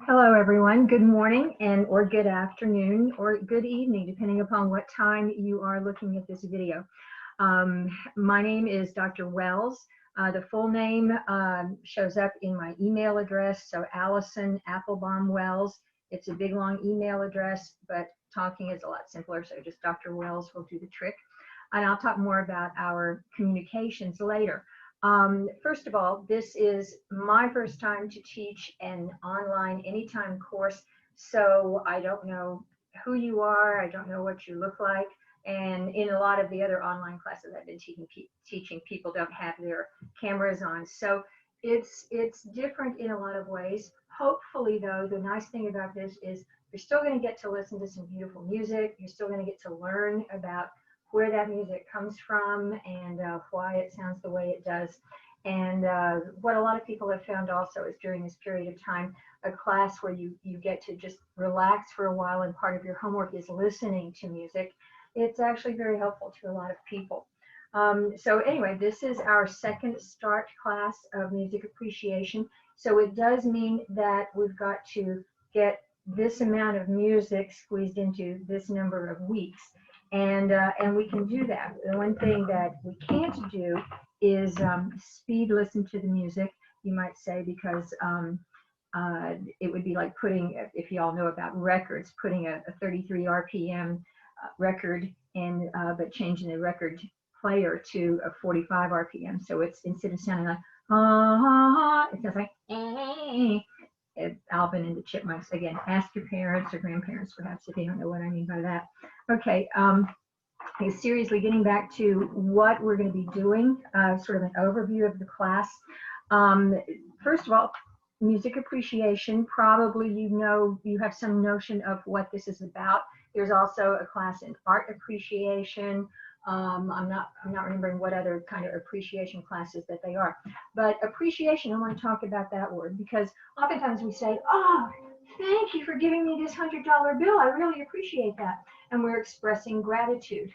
Hello, everyone. Good morning and or good afternoon or good evening, depending upon what time you are looking at this video. My name is Dr. Wells. The full name shows up in my email address, so Allison Applebaum Wells. It's a big, long email address, but talking is a lot simpler, so just Dr. Wells will do the trick. And I'll talk more about our communications later. First of all, this is my first time to teach an online anytime course, so I don't know who you are, I don't know what you look like, and in a lot of the other online classes I've been teaching, people don't have their cameras on, so it's different in a lot of ways. Hopefully, though, the nice thing about this is you're still going to get to listen to some beautiful music, you're still going to get to learn about where that music comes from and why it sounds the way it does. And what a lot of people have found also is during this period of time, a class where you get to just relax for a while and part of your homework is listening to music. It's actually very helpful to a lot of people. So anyway, this is our second start class of music appreciation. So it does mean that we've got to get this amount of music squeezed into this number of weeks. And we can do that. The one thing that we can't do is speed listen to the music, you might say, because it would be like putting, if you all know about records, putting a 33 RPM record in, but changing the record player to a 45 RPM. So it's, instead of sounding like, it sounds like, Alvin and the Chipmunks. Again, ask your parents or grandparents, perhaps, if you don't know what I mean by that. Okay, seriously, getting back to what we're going to be doing, sort of an overview of the class. First of all, music appreciation. Probably you have some notion of what this is about. There's also a class in art appreciation. I'm not remembering what other kind of appreciation classes that they are. But appreciation, I want to talk about that word because oftentimes we say, oh, thank you for giving me this $100 bill. I really appreciate that. And we're expressing gratitude.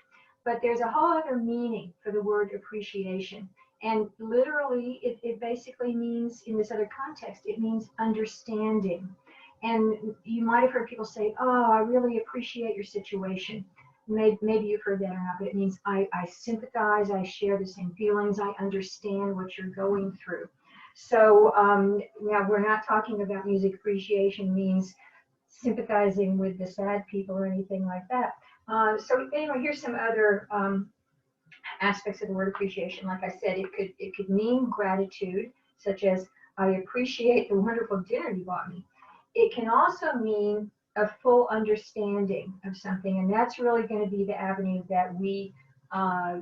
But there's a whole other meaning for the word appreciation. And literally, it basically means, in this other context, it means understanding. And you might have heard people say, oh, I really appreciate your situation. Maybe you've heard that or not, but it means I sympathize, I share the same feelings, I understand what you're going through. So now we're not talking about music appreciation means sympathizing with the sad people or anything like that. So anyway, here's some other aspects of the word appreciation. Like I said, it could mean gratitude, such as I appreciate the wonderful dinner you bought me. It can also mean a full understanding of something, and that's really going to be the avenue that we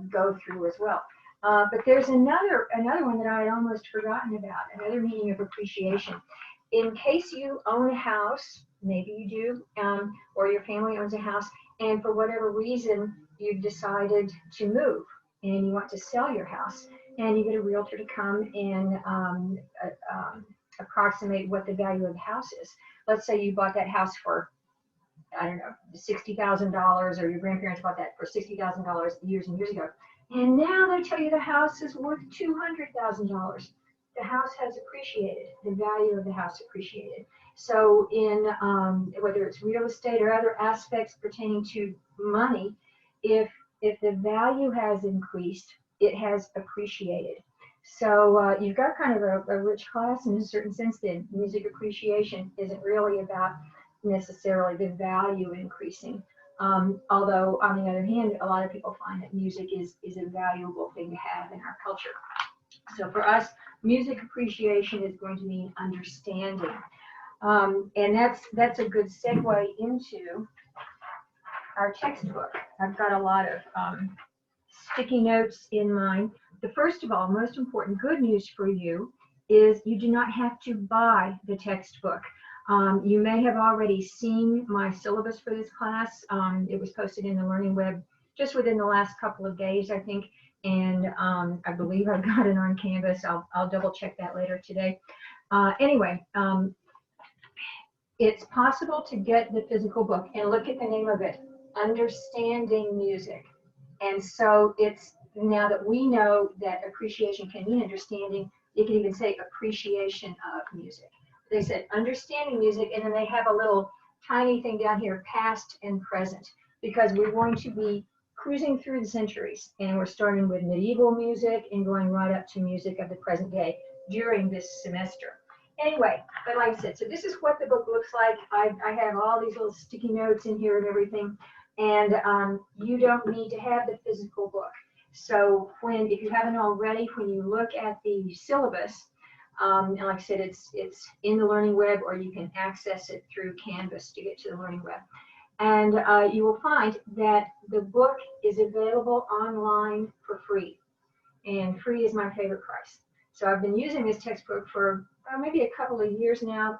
go through as well. But there's another one that I had almost forgotten about, another meaning of appreciation. In case you own a house, maybe you do, or your family owns a house, and for whatever reason you've decided to move and you want to sell your house, and you get a realtor to come and approximate what the value of the house is. Let's say you bought that house for, I don't know, $60,000, or your grandparents bought that for $60,000 years and years ago. And now they tell you the house is worth $200,000. The house has appreciated, the value of the house appreciated. So in whether it's real estate or other aspects pertaining to money, if the value has increased, it has appreciated. So you've got kind of a rich class in a certain sense. Then music appreciation isn't really about necessarily the value increasing. Although on the other hand, a lot of people find that music is a valuable thing to have in our culture. So for us, music appreciation is going to mean understanding. And that's a good segue into our textbook. I've got a lot of sticky notes in mine. The first of all, most important good news for you is you do not have to buy the textbook. You may have already seen my syllabus for this class. It was posted in the Learning Web just within the last couple of days, I think. And I believe I've got it on Canvas. I'll double check that later today. Anyway, it's possible to get the physical book, and look at the name of it, Understanding Music. And so it's, now that we know that appreciation can mean understanding, you can even say appreciation of music. they said understanding music, and then they have a little tiny thing down here, past and present, because we're going to be cruising through the centuries, and we're starting with medieval music and going right up to music of the present day during this semester. Anyway, but like I said, so this is what the book looks like. I have all these little sticky notes in here and everything, and you don't need to have the physical book. So if you haven't already, when you look at the syllabus, and like I said, it's in the Learning Web, or you can access it through Canvas to get to the Learning Web. And you will find that the book is available online for free. And free is my favorite price. So I've been using this textbook for maybe a couple of years now.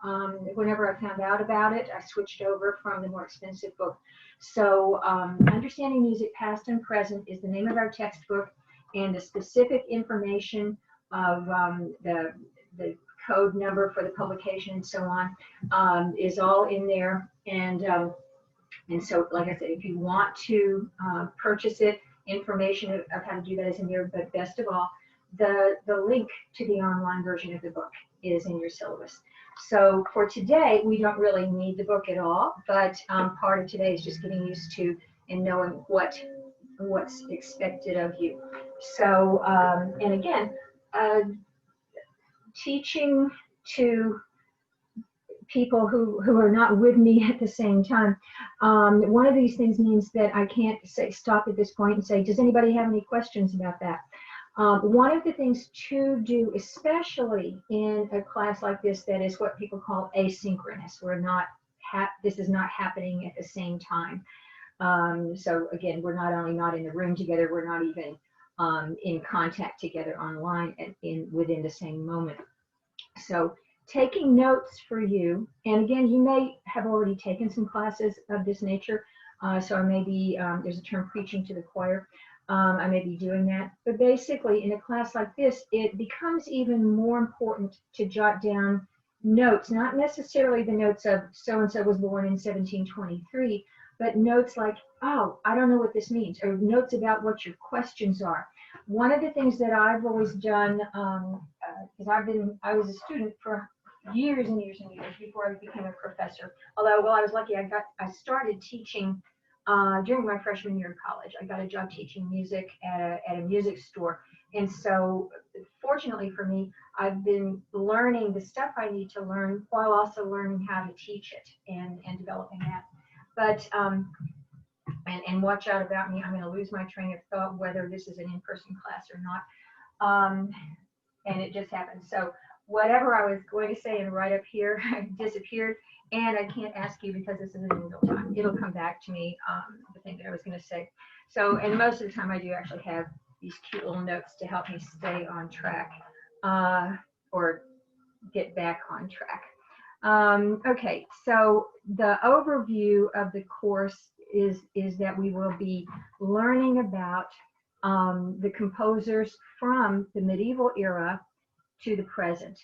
Whenever I found out about it, I switched over from the more expensive book. So Understanding Music Past and Present is the name of our textbook, and the specific information of the code number for the publication and so on is all in there. And so, like I said, if you want to purchase it, information of how to do that is in there. But best of all, the link to the online version of the book is in your syllabus. So for today, we don't really need the book at all, but part of today is just getting used to and knowing what's expected of you. So, and again, teaching to people who are not with me at the same time. One of these things means that I can't stop at this point and say, does anybody have any questions about that? One of the things to do, especially in a class like this that is what people call asynchronous, this is not happening at the same time. So again, we're not only not in the room together, we're not even in contact together online within the same moment. So taking notes for you, and again, you may have already taken some classes of this nature, so I may be, there's a term, preaching to the choir. I may be doing that, but basically in a class like this, it becomes even more important to jot down notes, not necessarily the notes of so-and-so was born in 1723, but notes like, oh, I don't know what this means, or notes about what your questions are. One of the things that I've always done, because I was a student for years and years and years before I became a professor. Although, well, I was lucky. I started teaching during my freshman year of college. I got a job teaching music at a music store, and so fortunately for me, I've been learning the stuff I need to learn while also learning how to teach it and developing that. But and watch out about me. I'm going to lose my train of thought whether this is an in-person class or not. And it just happened. So whatever I was going to say and right up here disappeared, and I can't ask you because this isn't in real time. It'll come back to me, the thing that I was going to say. So, and most of the time I do actually have these cute little notes to help me stay on track or get back on track. Okay, so the overview of the course is that we will be learning about the composers from the medieval era to the present.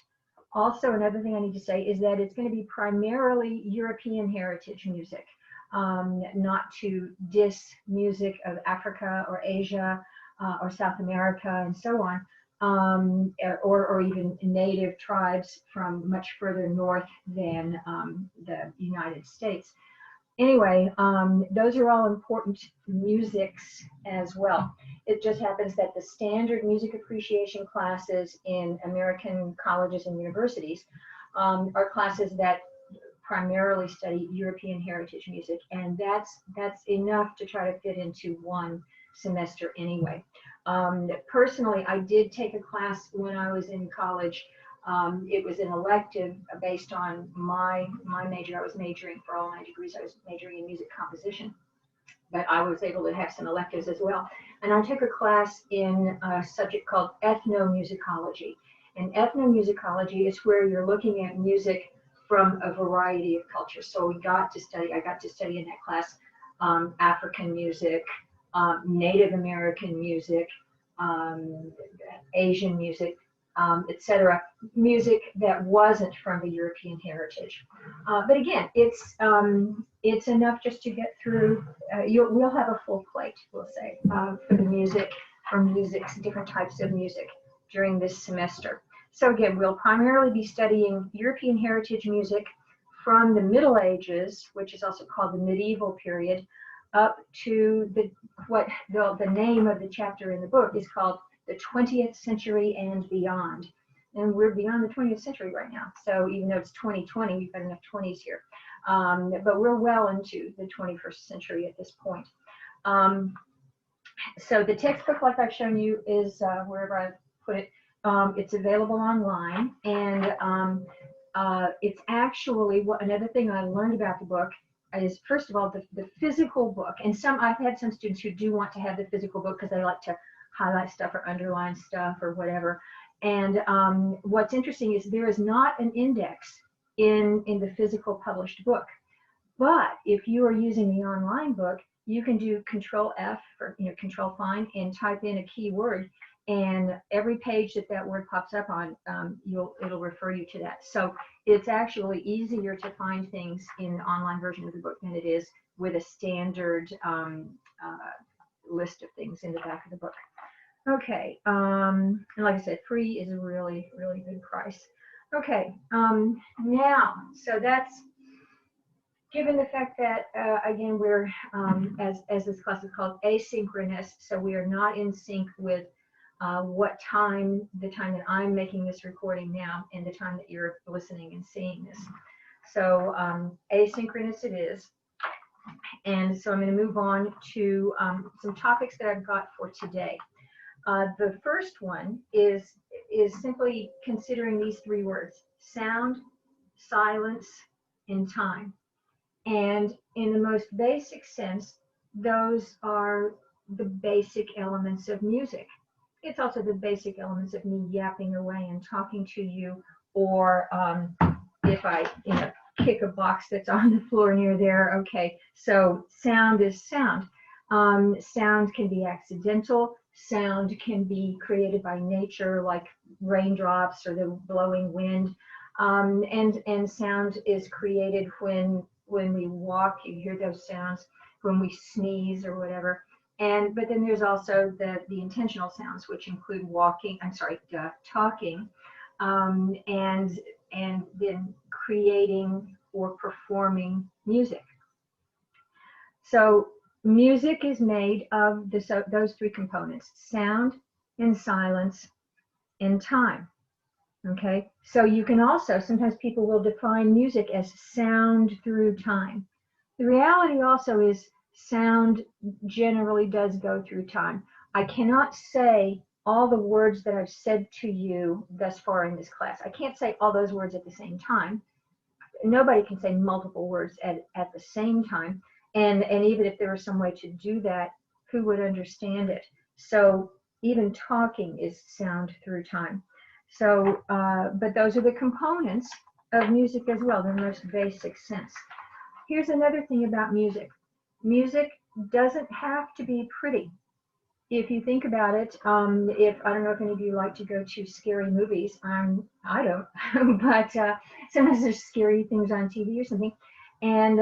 Also, another thing I need to say is that it's going to be primarily European heritage music, not to diss music of Africa or Asia or South America and so on, or even native tribes from much further north than the United States. Anyway, those are all important musics as well. It just happens that the standard music appreciation classes in American colleges and universities are classes that primarily study European heritage music, and that's enough to try to fit into one semester anyway. Personally, I did take a class when I was in college. It was an elective based on my major. I was majoring for all my degrees. I was majoring in music composition, but I was able to have some electives as well. And I took a class in a subject called ethnomusicology. And ethnomusicology is where you're looking at music from a variety of cultures. So I got to study in that class African music, Native American music, Asian music, etc., music that wasn't from the European heritage. But again, it's enough just to get through. We'll have a full plate, we'll say, for the music, different types of music during this semester. So again, we'll primarily be studying European heritage music from the Middle Ages, which is also called the medieval period, up to the name of the chapter in the book is called the 20th century and beyond. And we're beyond the 20th century right now. So even though it's 2020, we've got enough 20s here. But we're well into the 21st century at this point. So the textbook, like I've shown you, is wherever I put it, it's available online. And it's actually, another thing I learned about the book is, first of all, the physical book. And I've had some students who do want to have the physical book because they like to highlight stuff or underline stuff or whatever. And what's interesting is there is not an index in the physical published book. But if you are using the online book, you can do Control F or Control Find and type in a keyword, and every page that word pops up on, it'll refer you to that. So it's actually easier to find things in the online version of the book than it is with a standard list of things in the back of the book. Okay, and like I said, free is a really, really good price. Okay, now, so that's given the fact that, again, we're, as this class is called, asynchronous, so we are not in sync with the time that I'm making this recording now and the time that you're listening and seeing this. So asynchronous it is. And so I'm going to move on to some topics that I've got for today. The first one is simply considering these three words: sound, silence, and time. And in the most basic sense, those are the basic elements of music. It's also the basic elements of me yapping away and talking to you, or if I kick a box that's on the floor near there. Okay, so sound is sound. Sound can be accidental. Sound can be created by nature, like raindrops or the blowing wind. And sound is created when we walk. You hear those sounds when we sneeze or whatever. But then there's also the intentional sounds, which include talking, and then creating or performing music. So music is made of those three components: sound and silence and time. Okay, so you can also, sometimes people will define music as sound through time. The reality also is sound generally does go through time. I cannot say all the words that I've said to you thus far in this class. I can't say all those words at the same time. Nobody can say multiple words at the same time. And even if there was some way to do that, who would understand it? So even talking is sound through time. So, but those are the components of music as well, in the most basic sense. Here's another thing about music. Music doesn't have to be pretty. If you think about it, I don't know if any of you like to go to scary movies. I don't, but sometimes there's scary things on TV or something. And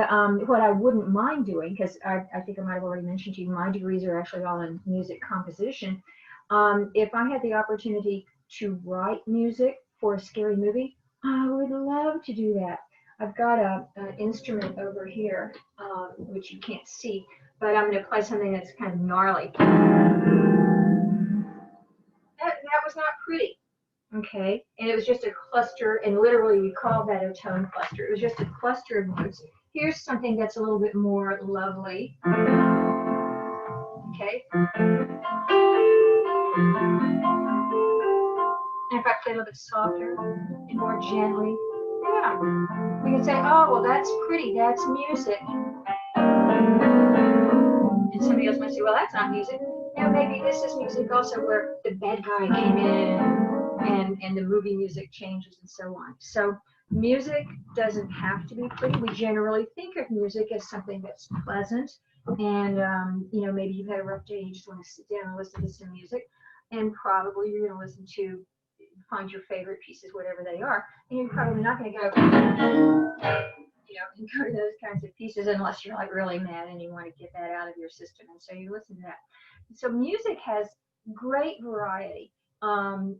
what I wouldn't mind doing, because I think I might have already mentioned to you, my degrees are actually all in music composition. If I had the opportunity to write music for a scary movie, I would love to do that. I've got an instrument over here, which you can't see, but I'm going to play something that's kind of gnarly. That was not pretty, okay? And it was just a cluster, and literally we call that a tone cluster. It was just a cluster of notes. Here's something that's a little bit more lovely, okay? And if I play a little bit softer and more gently, yeah, we can say, oh, well, that's pretty, that's music. And somebody else might say, well, that's not music. Now, maybe this is music also, where the bad guy came in and the movie music changes and so on. So music doesn't have to be pretty. We generally think of music as something that's pleasant. And, maybe you've had a rough day and you just want to sit down and listen to some music. And probably you're going to find your favorite pieces, whatever they are. And you're probably not going to go, and go to those kinds of pieces unless you're like really mad and you want to get that out of your system. And so you listen to that. So music has great variety.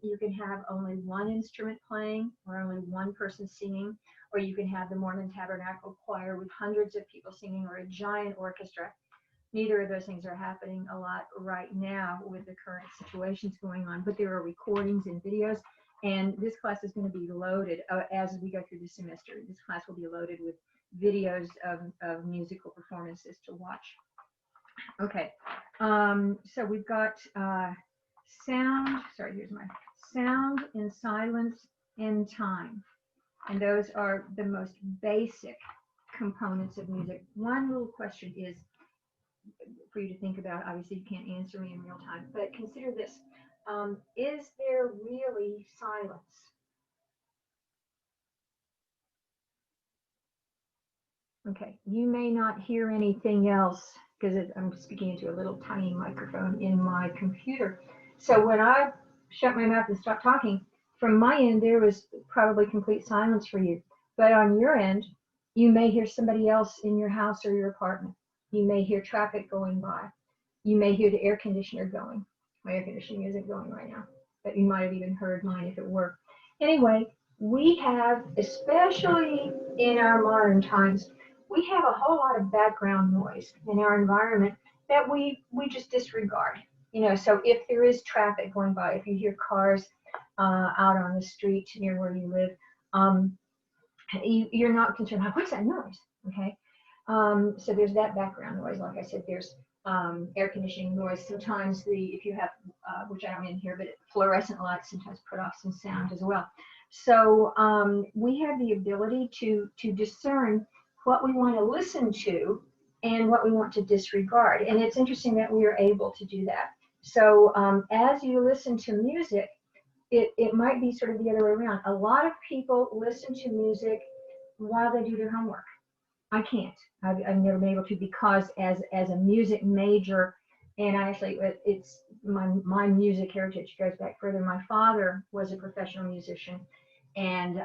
You can have only one instrument playing or only one person singing, or you can have the Mormon Tabernacle Choir with hundreds of people singing or a giant orchestra. Neither of those things are happening a lot right now with the current situations going on, but there are recordings and videos, and this class is going to be loaded as we go through the semester. This class will be loaded with videos of musical performances to watch. Okay, so we've got sound, sorry, here's my sound and silence and time. And those are the most basic components of music. One little question is for you to think about. Obviously, you can't answer me in real time, but consider this. Is there really silence? Okay, you may not hear anything else because I'm speaking into a little tiny microphone in my computer. So when I shut my mouth and stop talking, from my end, there was probably complete silence for you. But on your end, you may hear somebody else in your house or your apartment. You may hear traffic going by. You may hear the air conditioner going. My air conditioning isn't going right now, but you might have even heard mine if it were. Anyway, we have, especially in our modern times, we have a whole lot of background noise in our environment that we just disregard. So if there is traffic going by, if you hear cars out on the street near where you live, you're not concerned, what's that noise? Okay. So there's that background noise. Like I said, there's air conditioning noise. Sometimes if you have, which I don't mean here, but fluorescent lights sometimes put off some sound as well. So we have the ability to discern what we want to listen to and what we want to disregard. And it's interesting that we are able to do that. So as you listen to music, it might be sort of the other way around. A lot of people listen to music while they do their homework. I can't. I've never been able to, because as a music major, and I actually, it's my music heritage goes back further. My father was a professional musician, and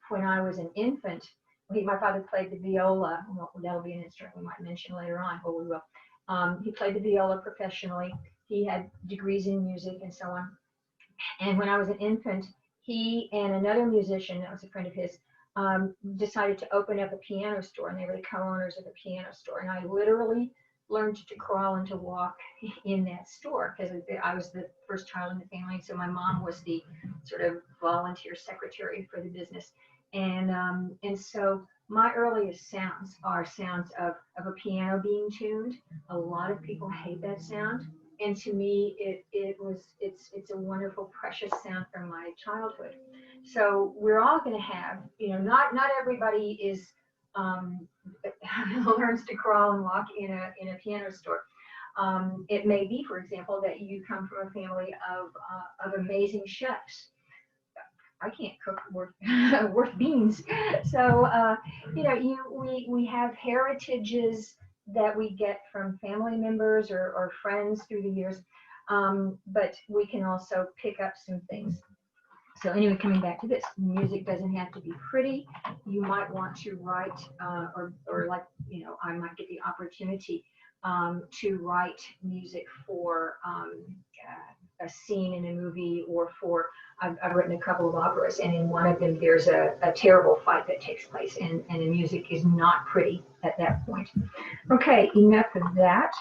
when I was an infant, my father played the viola. Well, that'll be an instrument we might mention later on, or we will. He played the viola professionally. He had degrees in music and so on. And when I was an infant, he and another musician that was a friend of his decided to open up a piano store, and they were the co-owners of a piano store. And I literally learned to crawl and to walk in that store because I was the first child in the family. So my mom was the sort of volunteer secretary for the business. And so my earliest sounds are sounds of a piano being tuned. A lot of people hate that sound. And to me, it's a wonderful, precious sound from my childhood. So we're all going to have, not everybody is learns to crawl and walk in a piano store. It may be, for example, that you come from a family of amazing chefs. I can't cook worth beans. So we have heritages that we get from family members or friends through the years, but we can also pick up some things. So anyway, coming back to this, music doesn't have to be pretty. You might want to write, or like, I might get the opportunity to write music for a scene in a movie, or I've written a couple of operas, and in one of them there's a terrible fight that takes place, and the music is not pretty at that point. Okay, enough of that.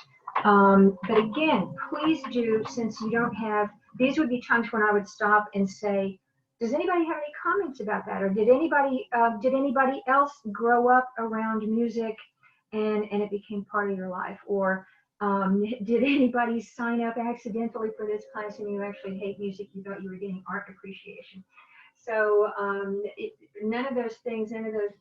But again, please do, since you don't have, these would be times when I would stop and say, does anybody have any comments about that? Or did anybody else grow up around music and it became part of your life? Or did anybody sign up accidentally for this class and you actually hate music? You thought you were getting art appreciation. So none of those things, none of those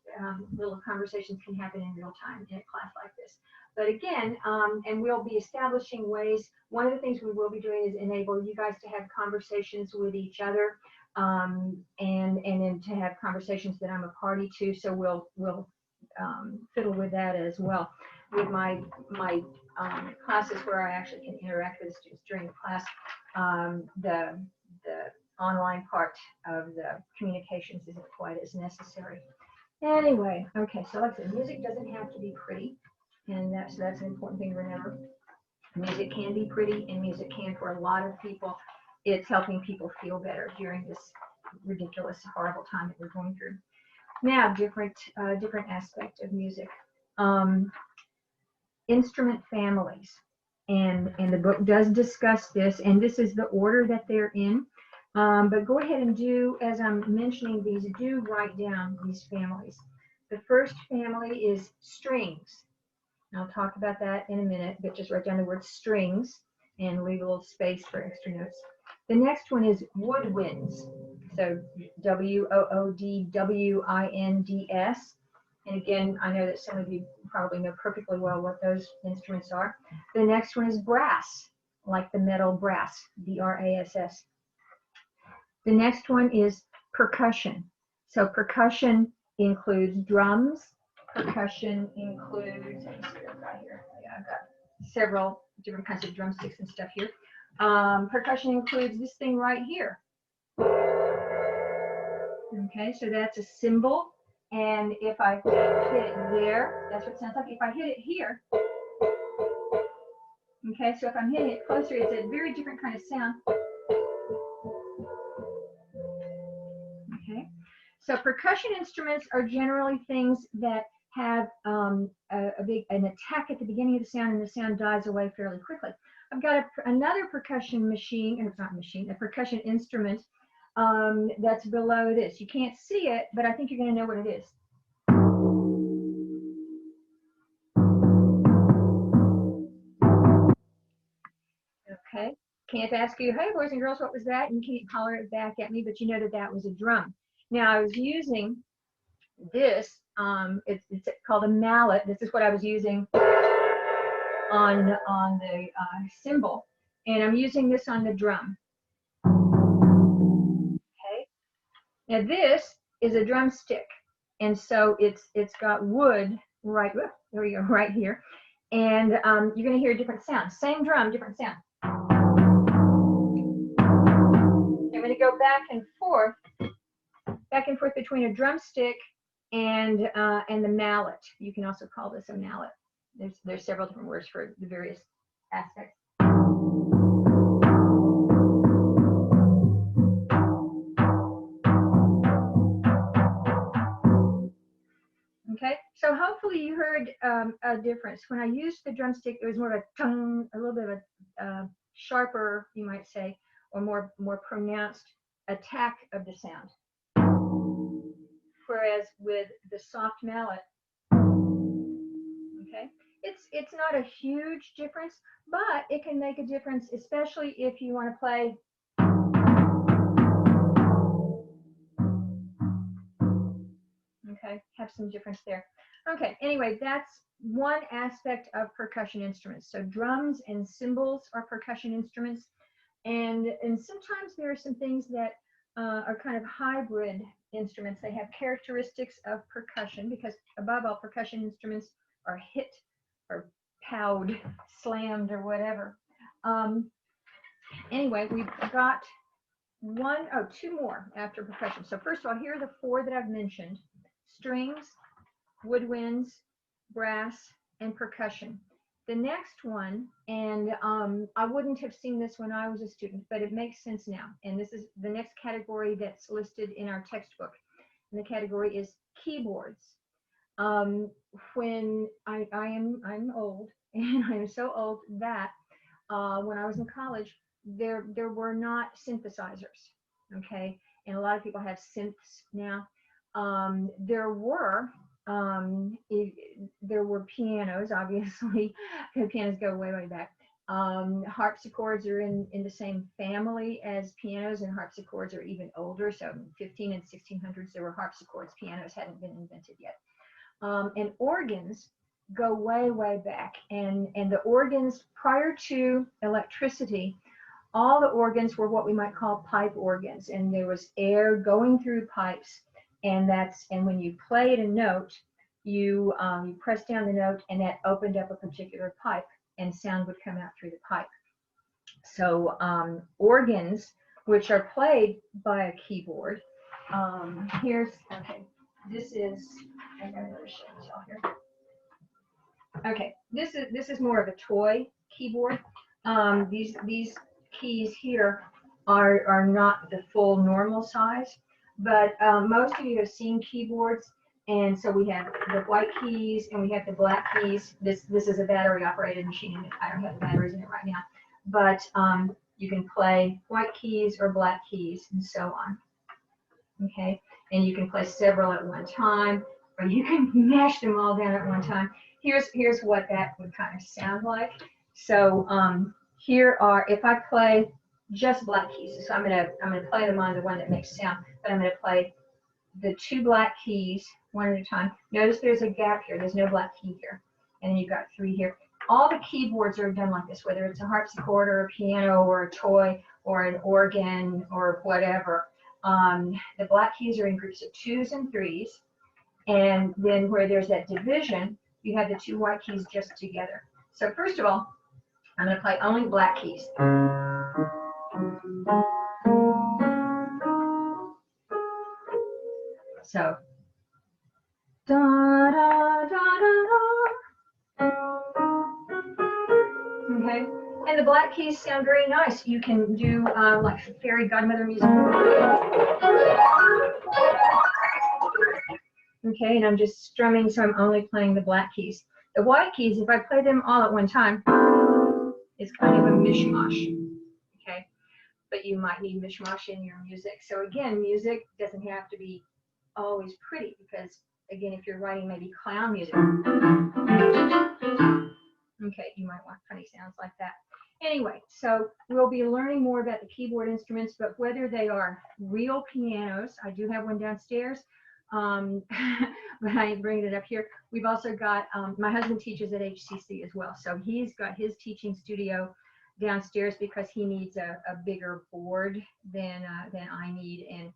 little conversations can happen in real time in a class like this. But again, and we'll be establishing ways. One of the things we will be doing is enable you guys to have conversations with each other, and then to have conversations that I'm a party to. So we'll fiddle with that as well. With my classes where I actually can interact with the students during class, the online part of the communications isn't quite as necessary. Anyway, okay, so like I said, music doesn't have to be pretty, and that's an important thing to remember. Music can be pretty, and music can, for a lot of people, it's helping people feel better during this ridiculous, horrible time that we're going through. Now, different aspect of music. Instrument families. And the book does discuss this, and this is the order that they're in. But go ahead and do, as I'm mentioning these, do write down these families. The first family is strings. I'll talk about that in a minute, but just write down the word strings and leave a little space for extra notes. The next one is woodwinds. So Woodwinds. And again, I know that some of you probably know perfectly well what those instruments are. The next one is brass, like the metal brass, B-R-A-S-S. The next one is percussion. So percussion includes drums. Percussion includes, let me see what I've got here. Yeah, I've got several different kinds of drumsticks and stuff here. Percussion includes this thing right here. Okay, so that's a cymbal. And if I hit it there, that's what it sounds like. If I hit it here, okay, so if I'm hitting it closer, it's a very different kind of sound. Okay, so percussion instruments are generally things that have an attack at the beginning of the sound, and the sound dies away fairly quickly. I've got another percussion machine, and it's not a machine, a percussion instrument that's below this. You can't see it, but I think you're going to know what it is. Okay, can't ask you, hey boys and girls, what was that? And you can't holler it back at me, but you know that that was a drum. Now I was using this, it's called a mallet. This is what I was using on the cymbal, and I'm using this on the drum. Okay, now this is a drumstick, and so it's got wood right there we go, right here, and you're going to hear a different sound. Same drum, different sound. I'm going to go back and forth between a drumstick and the mallet. You can also call this a mallet. There's several different words for the various aspects. Okay, so hopefully you heard a difference. When I used the drumstick, it was more of a tongue, a little bit of a sharper, you might say, or more pronounced attack of the sound. Whereas with the soft mallet, okay, it's not a huge difference, but it can make a difference, especially if you want to play. Okay, have some difference there. Okay, anyway, that's one aspect of percussion instruments. So drums and cymbals are percussion instruments, and sometimes there are some things that are kind of hybrid instruments. They have characteristics of percussion, because above all, percussion instruments are hit or powed, slammed, or whatever. Anyway, we've got two more after percussion. So first of all, here are the four that I've mentioned: strings, woodwinds, brass, and percussion. The next one, and I wouldn't have seen this when I was a student, but it makes sense now. And this is the next category that's listed in our textbook. And the category is keyboards. When I'm old, and I'm so old that when I was in college, there were not synthesizers. Okay, and a lot of people have synths now. There were pianos, obviously. Pianos go way, way back. Harpsichords are in the same family as pianos, and harpsichords are even older. So 15 and 1600s, there were harpsichords. Pianos hadn't been invented yet. And organs go way, way back. And the organs prior to electricity, all the organs were what we might call pipe organs, and there was air going through pipes. And when you played a note, you pressed down the note, and that opened up a particular pipe, and sound would come out through the pipe. So organs, which are played by a keyboard. This is, I got another show here. Okay, this is more of a toy keyboard. These keys here are not the full normal size, but most of you have seen keyboards, and so we have the white keys and we have the black keys. This is a battery operated machine. I don't have the batteries in it right now, but you can play white keys or black keys and so on. Okay, and you can play several at one time, or you can mash them all down at one time. Here's what that would kind of sound like. So here are, if I play just black keys, so I'm gonna play them on the one that makes sound, but I'm gonna play the two black keys one at a time. Notice there's a gap here. There's no black key here, and then you've got three here. All the keyboards are done like this, whether it's a harpsichord or a piano or a toy or an organ or whatever. The black keys are in groups of 2s and 3s, and then where there's that division, you have the two white keys just together. So first of all, I'm going to play only black keys. So, da da da da da. Okay, and the black keys sound very nice. You can do like fairy godmother music. Okay, and I'm just strumming, so I'm only playing the black keys. The white keys, if I play them all at one time, it's kind of a mishmash. Okay, but you might need mishmash in your music. So again, music doesn't have to be always pretty, because again, if you're writing maybe clown music, okay, you might want funny sounds like that. Anyway, so we'll be learning more about the keyboard instruments, but whether they are real pianos, I do have one downstairs, but I bring it up here. We've also got, my husband teaches at HCC as well, so he's got his teaching studio downstairs because he needs a bigger board than I need, and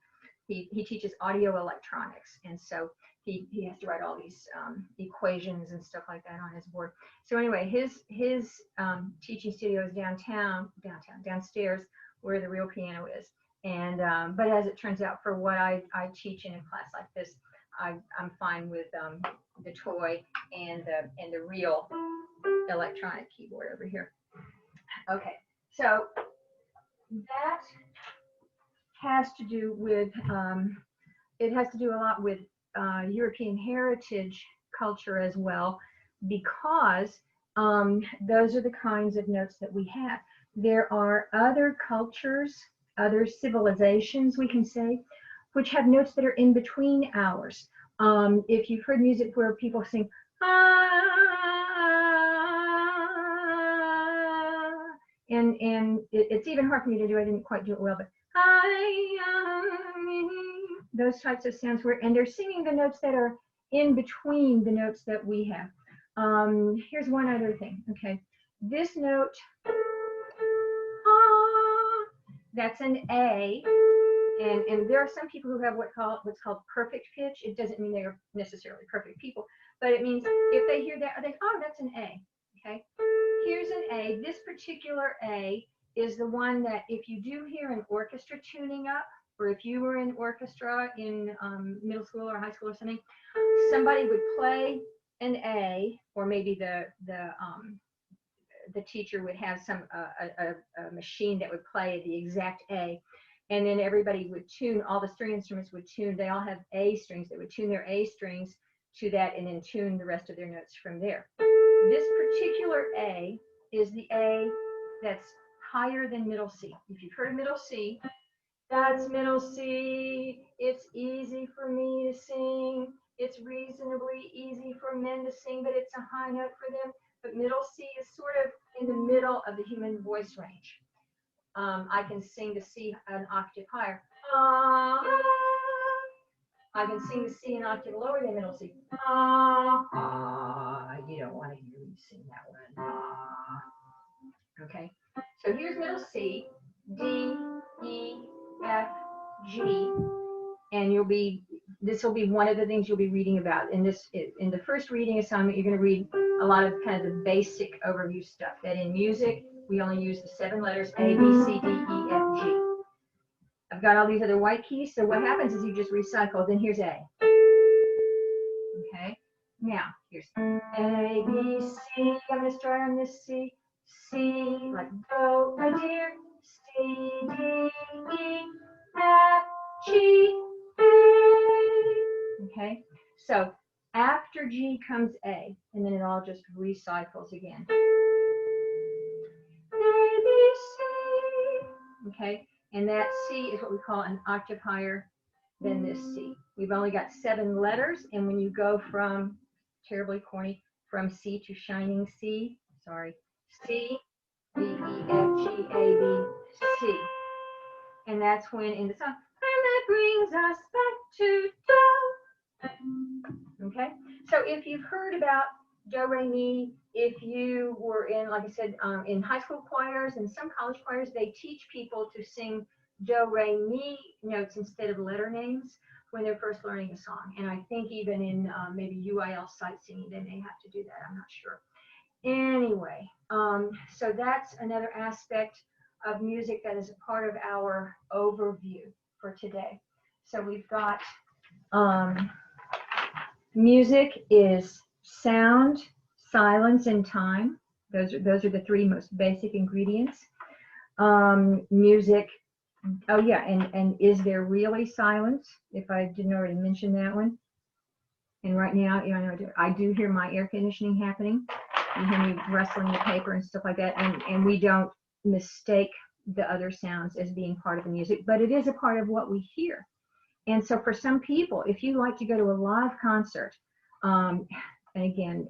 he teaches audio electronics, and so he has to write all these equations and stuff like that on his board. So anyway, his teaching studio is downstairs where the real piano is. And but as it turns out, for what I teach in a class like this, I'm fine with the toy and the real electronic keyboard over here. Okay, so that has to do with it has to do a lot with European heritage culture as well, because those are the kinds of notes that we have. There are other cultures, other civilizations, we can say, which have notes that are in between ours. If you've heard music where people sing, and it's even hard for me to do, I didn't quite do it well, but those types of sounds where, and they're singing the notes that are in between the notes that we have. Here's one other thing. Okay, this note, that's an A, and there are some people who have what's called perfect pitch. It doesn't mean they're necessarily perfect people, but it means if they hear that, they, oh, that's an A. Okay, here's an A. This particular A is the one that if you do hear an orchestra tuning up, or if you were in orchestra in middle school or high school or something, somebody would play an A, or maybe the teacher would have some a machine that would play the exact A, and then everybody would tune, all the string instruments would tune, they all have A strings, they would tune their A strings to that and then tune the rest of their notes from there. This particular A is the A that's higher than middle C. If you've heard of middle C, that's middle C. It's easy for me to sing. It's reasonably easy for men to sing, but it's a high note for them. But middle C is sort of in the middle of the human voice range. I can sing to C an octave higher. I can sing to C an octave lower than middle C. You don't want to hear me sing that one. Okay, so here's middle C, D, E, F, G, and this will be one of the things you'll be reading about in the first reading assignment. You're going to read a lot of kind of the basic overview stuff, that in music we only use the 7 letters A, B, C, D, E, F, G. I've got all these other white keys, so what happens is you just recycle. Then here's A. Okay, now here's A, B, C. I'm going to start on this C, C, like go, my dear, C, D, Okay, so after G comes A, and then it all just recycles again. A, B, C. Okay, and that C is what we call an octave higher than this C. We've only got 7 letters, and when you go from, terribly corny, from C to shining C, sorry, C, D, E, F, G, A, B, C. And that's when in the song, and that brings us back to do. Okay, so if you've heard about do, re, mi, if you were in, like I said, in high school choirs and some college choirs, they teach people to sing do, re, mi notes instead of letter names when they're first learning a song. And I think even in maybe UIL sight singing, they may have to do that. I'm not sure. Anyway, so that's another aspect of music that is a part of our overview for today. So we've got music is sound, silence, and time. Those are the 3 most basic ingredients. Music, oh yeah, and is there really silence? If I didn't already mention that one. And right now, you know, I do hear my air conditioning happening. You hear me rustling the paper and stuff like that, and we don't mistake the other sounds as being part of the music, but it is a part of what we hear. And so for some people, if you like to go to a live concert, and again,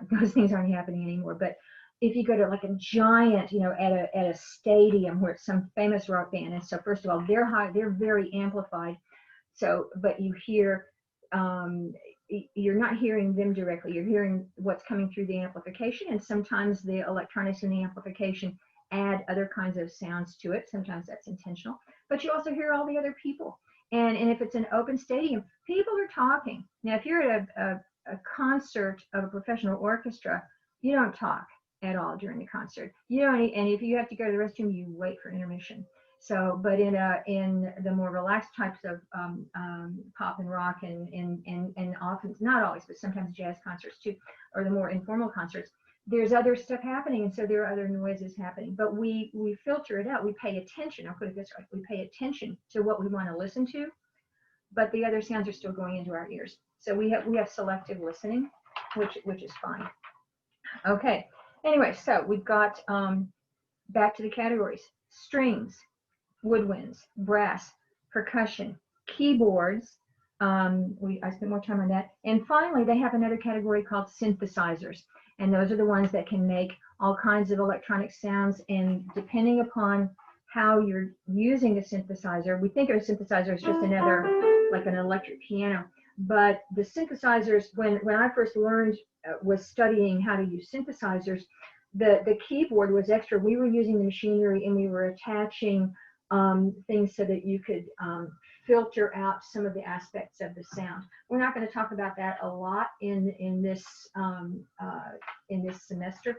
those things aren't happening anymore, but if you go to like a giant, you know, at a stadium where it's some famous rock band, and so first of all, they're very amplified. So, but you hear, you're not hearing them directly, you're hearing what's coming through the amplification, and sometimes the electronics in the amplification add other kinds of sounds to it. Sometimes that's intentional, but you also hear all the other people. And if it's an open stadium, people are talking. Now, if you're at a concert of a professional orchestra, you don't talk at all during the concert. You don't, and if you have to go to the restroom, you wait for intermission. So, but in the more relaxed types of pop and rock and often, not always, but sometimes jazz concerts too, or the more informal concerts, there's other stuff happening, and so there are other noises happening. But we filter it out. We pay attention. I'll put it this way: we pay attention to what we want to listen to, but the other sounds are still going into our ears. So we have selective listening, which is fine. Okay. Anyway, so we've got back to the categories: strings, woodwinds, brass, percussion, keyboards. I spent more time on that. And finally, they have another category called synthesizers. And those are the ones that can make all kinds of electronic sounds. And depending upon how you're using the synthesizer, we think of a synthesizer as just another, like an electric piano. But the synthesizers, when I first learned, was studying how to use synthesizers, the keyboard was extra. We were using the machinery and we were attaching things so that you could filter out some of the aspects of the sound. We're not going to talk about that a lot in this semester,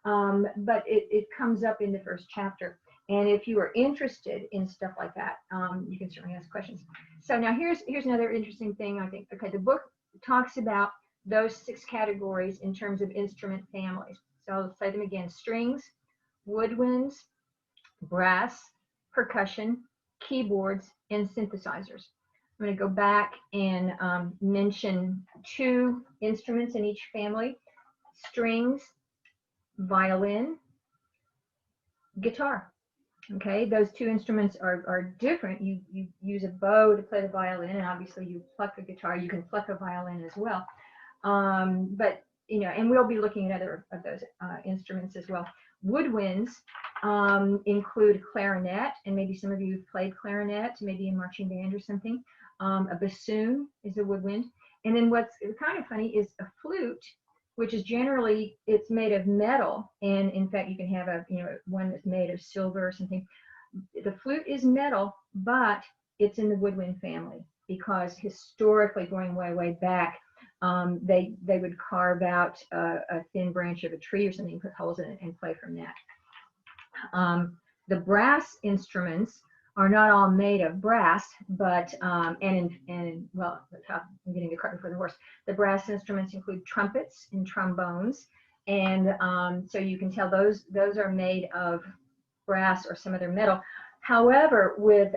but it comes up in the first chapter. And if you are interested in stuff like that, you can certainly ask questions. So now here's another interesting thing, I think. Okay, the book talks about those 6 categories in terms of instrument families. So I'll say them again: strings, woodwinds, brass, percussion, keyboards, and synthesizers. I'm going to go back and mention 2 instruments in each family: strings, violin, guitar. Okay, those 2 instruments are different. You use a bow to play the violin, and obviously you pluck a guitar. You can pluck a violin as well. But you know, and we'll be looking at other of those instruments as well. Woodwinds include clarinet, and maybe some of you have played clarinet, maybe in marching band or something. A bassoon is a woodwind. And then what's kind of funny is a flute, which is generally, it's made of metal. And in fact, you can have one that's made of silver or something. The flute is metal, but it's in the woodwind family because historically, going way, way back, they would carve out a thin branch of a tree or something, put holes in it, and play from that. The brass instruments are not all made of brass, but well, I'm getting the cart before the horse. The brass instruments include trumpets and trombones, and so you can tell those are made of brass or some other metal. However, with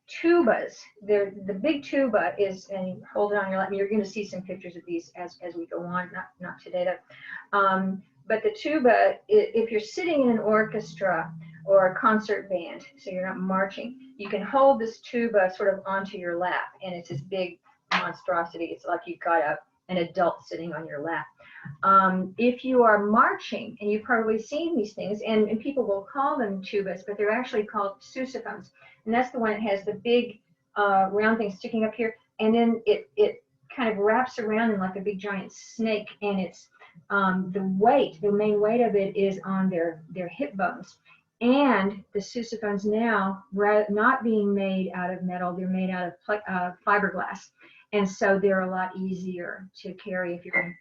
tubas, the big tuba is, and hold it on your lap, and you're going to see some pictures of these as we go on, not today though. But the tuba, if you're sitting in an orchestra or a concert band, so you're not marching, you can hold this tuba sort of onto your lap, and it's this big monstrosity. It's like you've got an adult sitting on your lap. If you are marching, and you've probably seen these things, and people will call them tubas, but they're actually called sousaphones. And that's the one that has the big round thing sticking up here, and then it kind of wraps around in like a big giant snake, and it's the main weight of it is on their hip bones. And the sousaphones now, not being made out of metal, they're made out of fiberglass. And so they're a lot easier to carry if you're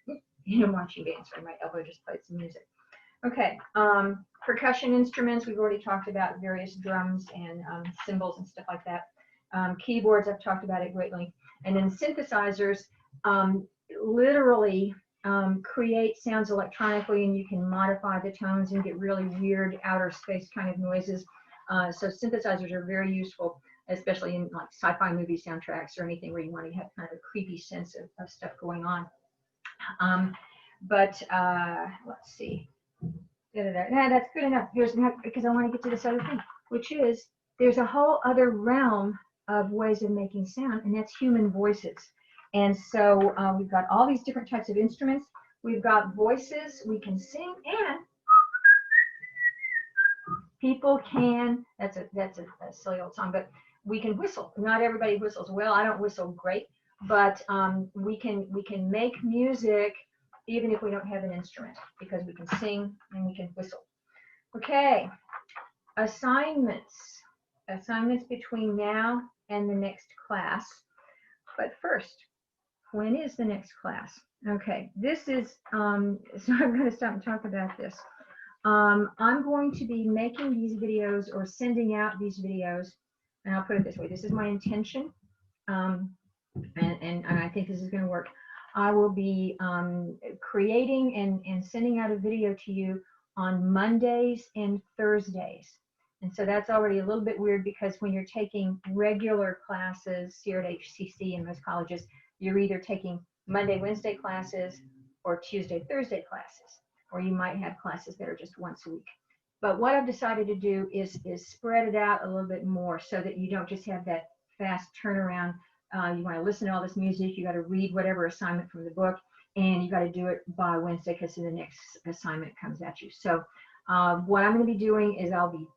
in a marching band. Sorry, my elbow just played some music. Okay, percussion instruments, we've already talked about various drums and cymbals and stuff like that. Keyboards, I've talked about it greatly. And then synthesizers literally create sounds electronically, and you can modify the tones and get really weird outer space kind of noises. So synthesizers are very useful, especially in like sci-fi movie soundtracks or anything where you want to have kind of a creepy sense of stuff going on. Let's see. Nah, that's good enough. Here's not, because I want to get to this other thing, which is there's a whole other realm of ways of making sound, and that's human voices. And so we've got all these different types of instruments. We've got voices. We can sing, and people can. That's a silly old song, but we can whistle. Not everybody whistles well. I don't whistle great, but we can make music even if we don't have an instrument, because we can sing and we can whistle. Okay, assignments between now and the next class. But first, when is the next class? Okay, this is, so I'm going to stop and talk about this. I'm going to be making these videos or sending out these videos, and I'll put it this way, this is my intention, and I think this is going to work. I will be creating and sending out a video to you on Mondays and Thursdays. And so that's already a little bit weird, because when you're taking regular classes here at HCC and most colleges, you're either taking Monday, Wednesday classes or Tuesday, Thursday classes, or you might have classes that are just once a week. But what I've decided to do is spread it out a little bit more so that you don't just have that fast turnaround. You want to listen to all this music, you got to read whatever assignment from the book, and you got to do it by Wednesday, because then the next assignment comes at you. So what I'm going to be doing is I'll be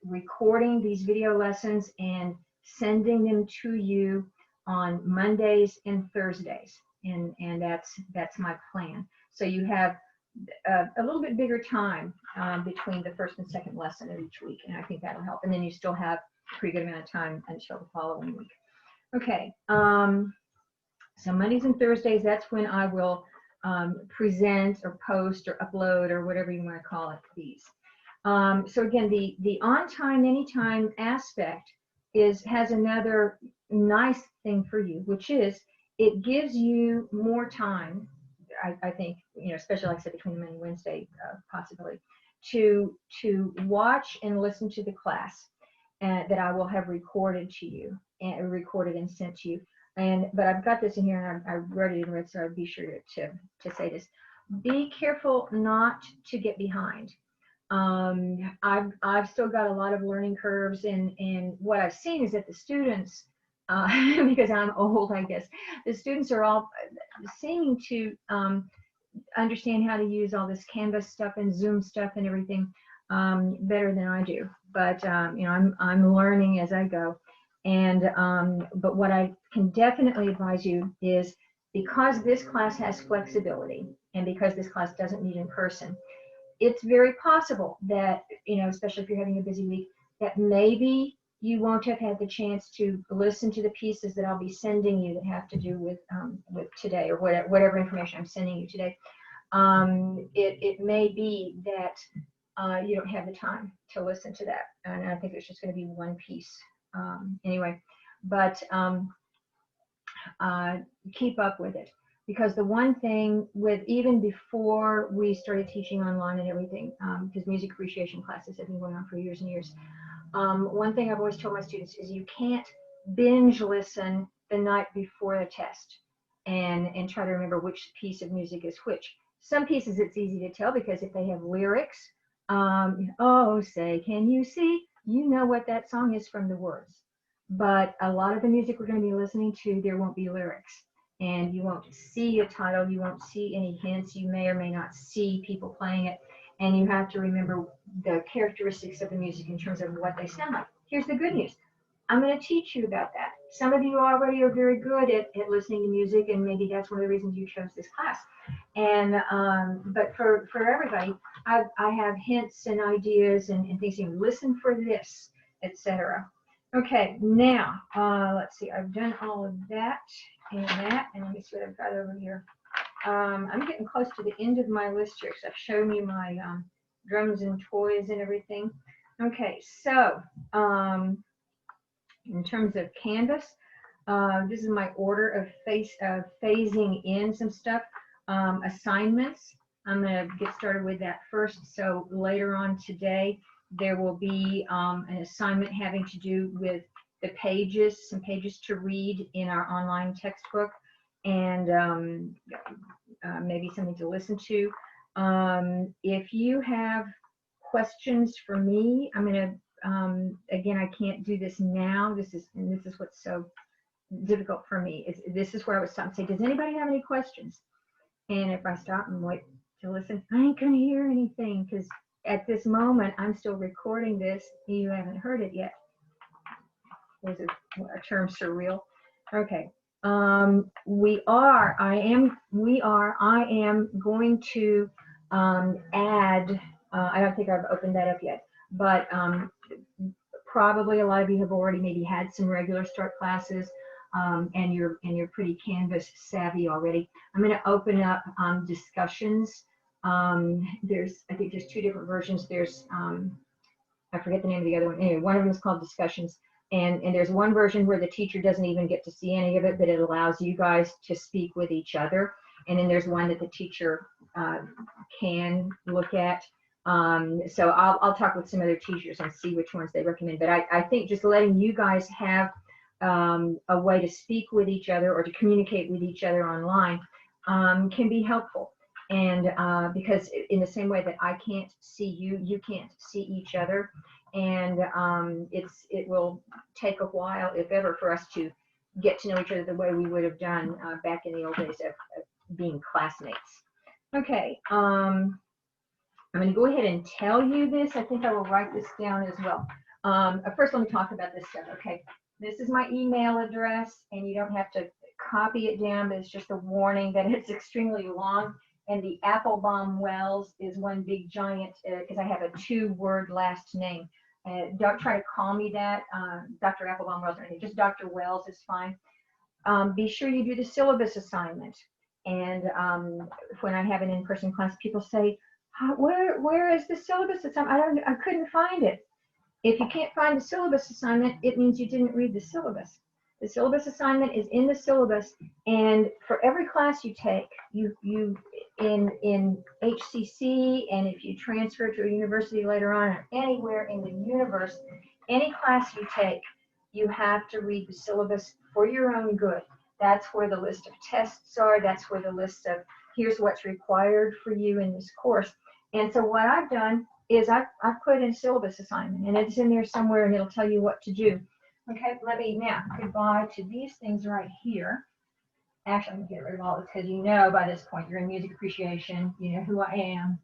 recording these video lessons and sending them to you on Mondays and Thursdays, and that's my plan. So you have a little bit bigger time between the first and second lesson of each week, and I think that'll help. And then you still have a pretty good amount of time until the following week. Okay, so Mondays and Thursdays, that's when I will present or post or upload or whatever you want to call it, these. So again, the on time, anytime aspect has another nice thing for you, which is it gives you more time, I think, you know, especially like I said, between Monday and Wednesday, possibly, to watch and listen to the class that I will have recorded to you, and recorded and sent to you. But I've got this in here, and I wrote it in red, so I'd be sure to say this. Be careful not to get behind. I've still got a lot of learning curves, and what I've seen is that the students, because I'm old, I guess, the students are all seeming to understand how to use all this Canvas stuff and Zoom stuff and everything better than I do. But you know, I'm learning as I go. And but what I can definitely advise you is, because this class has flexibility, and because this class doesn't meet in person, it's very possible that, you know, especially if you're having a busy week, that maybe you won't have had the chance to listen to the pieces that I'll be sending you that have to do with today, or whatever information I'm sending you today. It may be that you don't have the time to listen to that, and I think it's just going to be one piece anyway. But keep up with it, because the one thing with, even before we started teaching online and everything, because music appreciation classes have been going on for years and years, One thing I've always told my students is you can't binge listen the night before the test and try to remember which piece of music is which. Some pieces it's easy to tell because if they have lyrics, oh, say, can you see? You know what that song is from the words. But a lot of the music we're going to be listening to, there won't be lyrics. And you won't see a title, you won't see any hints, you may or may not see people playing it. And you have to remember the characteristics of the music in terms of what they sound like. Here's the good news. I'm going to teach you about that. Some of you already are very good at listening to music, and maybe that's one of the reasons you chose this class. And but for everybody, I have hints and ideas and things. You listen for this, etc. Okay, now let's see. I've done all of that, and let me see what I've got over here. I'm getting close to the end of my list here, because I've shown you my drums and toys and everything. Okay, so in terms of Canvas, this is my order of phasing in some stuff. Assignments, I'm going to get started with that first. So later on today, there will be an assignment having to do with the pages, some pages to read in our online textbook, and maybe something to listen to. If you have questions for me, I'm going to again, I can't do this now. This is what's so difficult for me. This is where I would stop and say, does anybody have any questions? And if I stop and wait to listen, I ain't gonna hear anything, because at this moment I'm still recording this. You haven't heard it yet. There's a term, surreal. Okay. I am going to add. I don't think I've opened that up yet, but probably a lot of you have already maybe had some regular start classes, and you're pretty Canvas savvy already. I'm going to open up discussions. I think there's two different versions. There's I forget the name of the other one. Anyway, one of them is called discussions, and there's one version where the teacher doesn't even get to see any of it, but it allows you guys to speak with each other. And then there's one that the teacher can look at. So I'll talk with some other teachers and see which ones they recommend. But I think just letting you guys have a way to speak with each other or to communicate with each other online can be helpful. And because in the same way that I can't see you, you can't see each other. And it will take a while, if ever, for us to get to know each other the way we would have done back in the old days of being classmates. Okay. I'm going to go ahead and tell you this. I think I will write this down as well. First, let me talk about this stuff. Okay, this is my email address, and you don't have to copy it down, but it's just a warning that it's extremely long. And the Applebaum Wells is one big giant, because I have a 2-word last name. Don't try to call me that, Dr. Applebaum Wells or anything. Just Dr. Wells is fine. Be sure you do the syllabus assignment. And when I have an in-person class, people say, where is the syllabus assignment? I couldn't find it. If you can't find the syllabus assignment, it means you didn't read the syllabus. The syllabus assignment is in the syllabus, and for every class you take, you in HCC, and if you transfer to a university later on, or anywhere in the universe, any class you take, you have to read the syllabus for your own good. That's where the list of tests are. That's where the list of here's what's required for you in this course. And so what I've done is I've put in syllabus assignment, and it's in there somewhere, and it'll tell you what to do. Okay, let me now goodbye to these things right here. Actually, I'm going to get rid of all this, because you know by this point you're in music appreciation, you know who I am,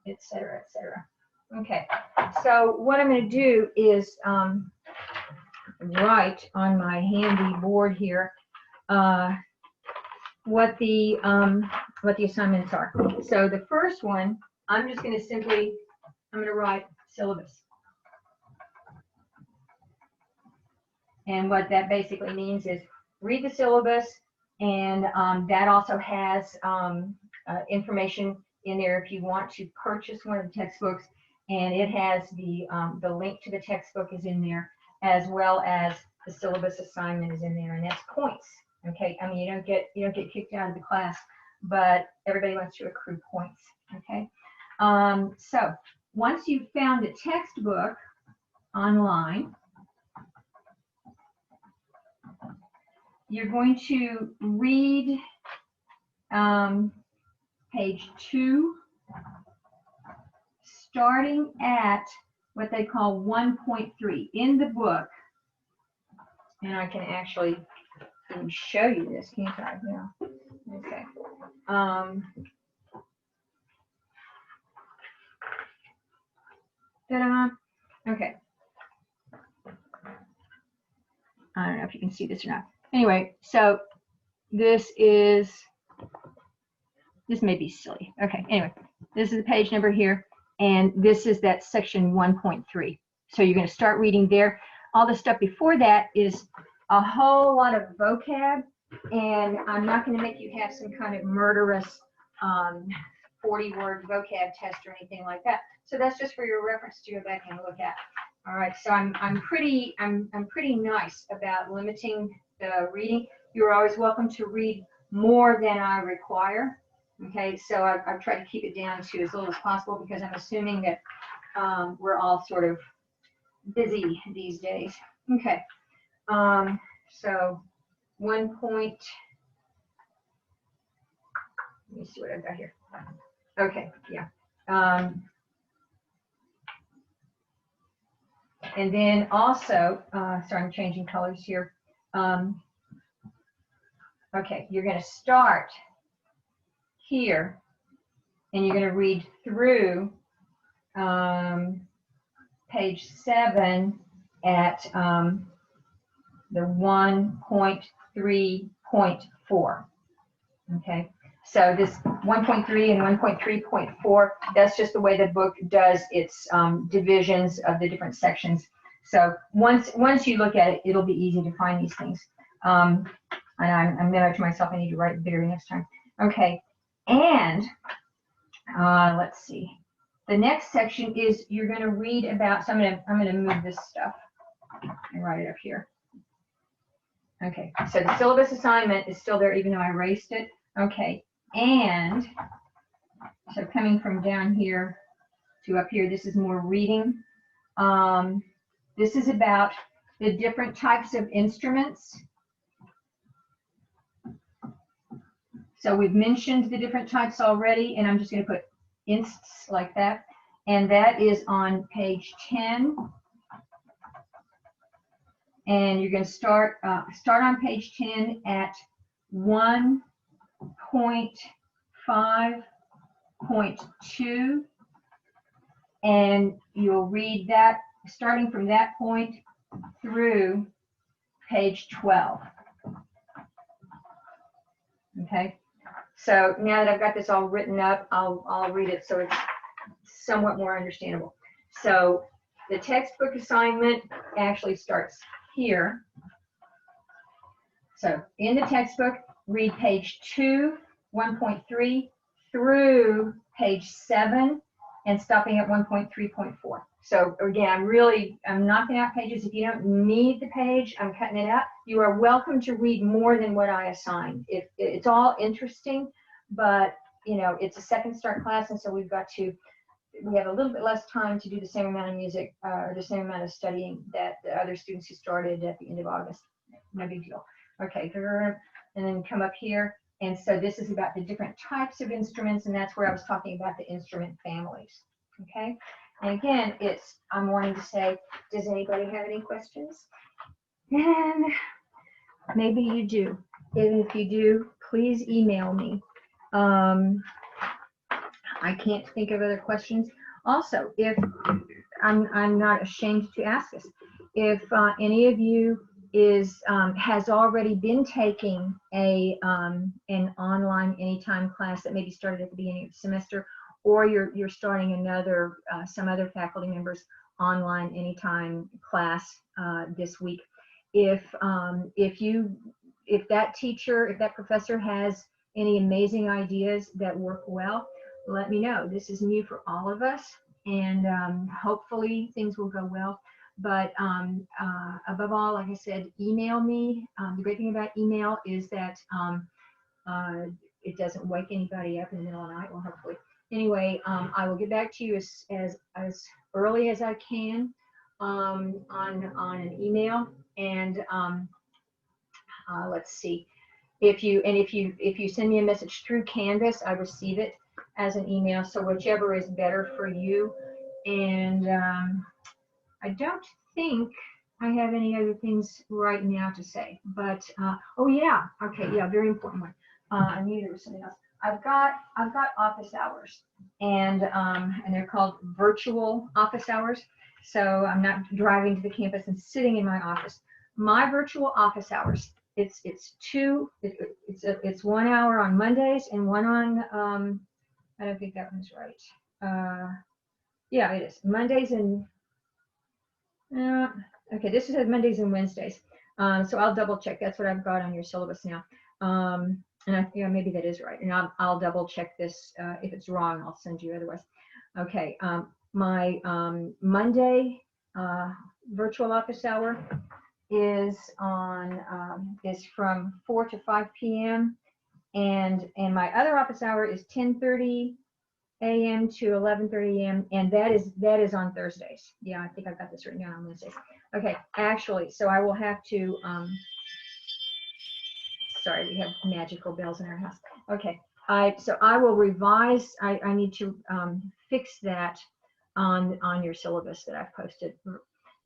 etc., etc. Okay, so what I'm going to do is write on my handy board here what the assignments are. So the first one, I'm just going to write syllabus. And what that basically means is read the syllabus, and that also has information in there if you want to purchase one of the textbooks, and it has the link to the textbook is in there, as well as the syllabus assignment is in there, and that's points. Okay, I mean you don't get kicked out of the class, but everybody wants to accrue points. Okay, so once you've found the textbook, online. You're going to read page 2, starting at what they call 1.3 in the book. And I can actually even show you this, can't I? Yeah. Okay. Ta-da. Okay. I don't know if you can see this or not. Anyway, so this may be silly. Okay, anyway, this is the page number here, and this is that section 1.3. So you're going to start reading there. All the stuff before that is a whole lot of vocab, and I'm not going to make you have some kind of murderous 40-word vocab test or anything like that. So that's just for your reference to go back and look at. All right, so I'm pretty nice about limiting the reading. You're always welcome to read more than I require. Okay, so I've tried to keep it down to as little as possible because I'm assuming that we're all sort of busy these days. Okay, so 1 point. Let me see what I've got here. Okay, yeah. And then also, sorry, I'm changing colors here. Okay, you're going to start here, and you're going to read through page 7 at the 1.3.4. Okay, so this 1.3 and 1.3.4, that's just the way the book does its divisions of the different sections. So once you look at it, it'll be easy to find these things. And I'm there to myself, I need to write it bigger next time. Okay, and let's see. The next section is you're going to read about. So I'm going to move this stuff and write it up here. Okay, so the syllabus assignment is still there, even though I erased it. Okay, and so coming from down here to up here, this is more reading. This is about the different types of instruments. So we've mentioned the different types already, and I'm just going to put insts like that. And that is on page 10. And you're going to start on page 10 at 1.5.2, and you'll read that starting from that point through page 12. Okay, so now that I've got this all written up, I'll read it so it's somewhat more understandable. So the textbook assignment actually starts here. So in the textbook, read page 2, 1.3 through page 7, and stopping at 1.3.4. So again, I'm knocking out pages. If you don't need the page, I'm cutting it out. You are welcome to read more than what I assigned. It's all interesting, but you know, it's a second start class, and so we have a little bit less time to do the same amount of music or the same amount of studying that the other students who started at the end of August. No big deal. Okay, and then come up here. And so this is about the different types of instruments, and that's where I was talking about the instrument families. Okay, and again, I'm wanting to say, does anybody have any questions? And maybe you do. And if you do, please email me. I can't think of other questions. Also, if I'm not ashamed to ask this, if any of you has already been taking an online anytime class that maybe started at the beginning of the semester, or you're starting another some other faculty members online anytime class this week, if that teacher, if that professor has any amazing ideas that work well, let me know. This is new for all of us, and hopefully things will go well. But above all, like I said, email me. The great thing about email is that it doesn't wake anybody up in the middle of the night. Well, hopefully. Anyway, I will get back to you as early as I can. on an email, and let's see. If you send me a message through Canvas, I receive it as an email. So whichever is better for you. And I don't think I have any other things right now to say. But oh yeah, okay, yeah, very important one. I knew there was something else. I've got office hours, and they're called virtual office hours. So I'm not driving to the campus and sitting in my office. My virtual office hours. It's 1 hour on Mondays and one on I don't think that one's right. Yeah, it is Mondays and uh, okay. This is Mondays and Wednesdays. So I'll double check. That's what I've got on your syllabus now. Yeah, maybe that is right. And I'll double check this. If it's wrong, I'll send you otherwise. Okay. My Monday virtual office hour is from 4 to 5 p.m. and my other office hour is 10:30 a.m. to 11:30 a.m. and that is on Thursdays. Yeah, I think I've got this written down on Wednesdays. Okay, actually, so I will have to sorry, we have magical bells in our house. Okay, so I will revise. I need to fix that on your syllabus that I've posted.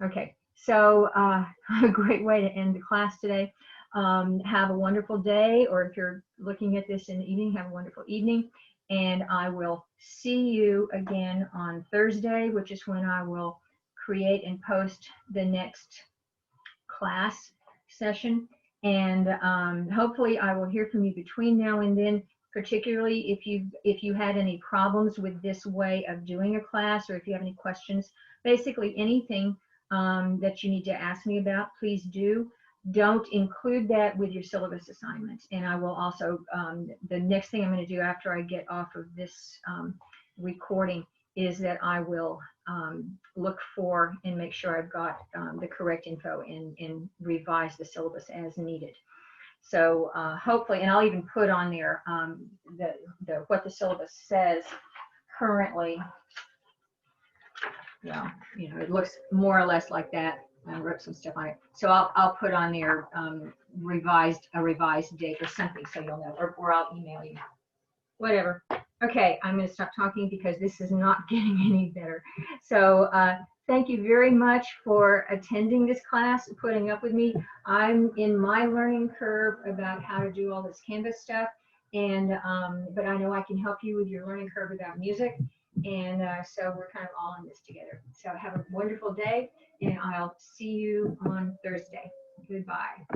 Okay, so a great way to end the class today. Have a wonderful day, or if you're looking at this in the evening, have a wonderful evening. And I will see you again on Thursday, which is when I will create and post the next class session. And hopefully I will hear from you between now and then, particularly if you had any problems with this way of doing a class, or if you have any questions, basically anything that you need to ask me about, please do. Don't include that with your syllabus assignments. And I will also, the next thing I'm going to do after I get off of this recording is that I will look for and make sure I've got the correct info and revise the syllabus as needed. So hopefully, and I'll even put on there what the syllabus says currently. Yeah, it looks more or less like that. I wrote some stuff on it, so I'll put on there a revised date or something, so you'll know, or I'll email you. Whatever. Okay, I'm going to stop talking because this is not getting any better. So thank you very much for attending this class and putting up with me. I'm in my learning curve about how to do all this Canvas stuff, and but I know I can help you with your learning curve about music. And so we're kind of all in this together. So have a wonderful day, and I'll see you on Thursday. Goodbye.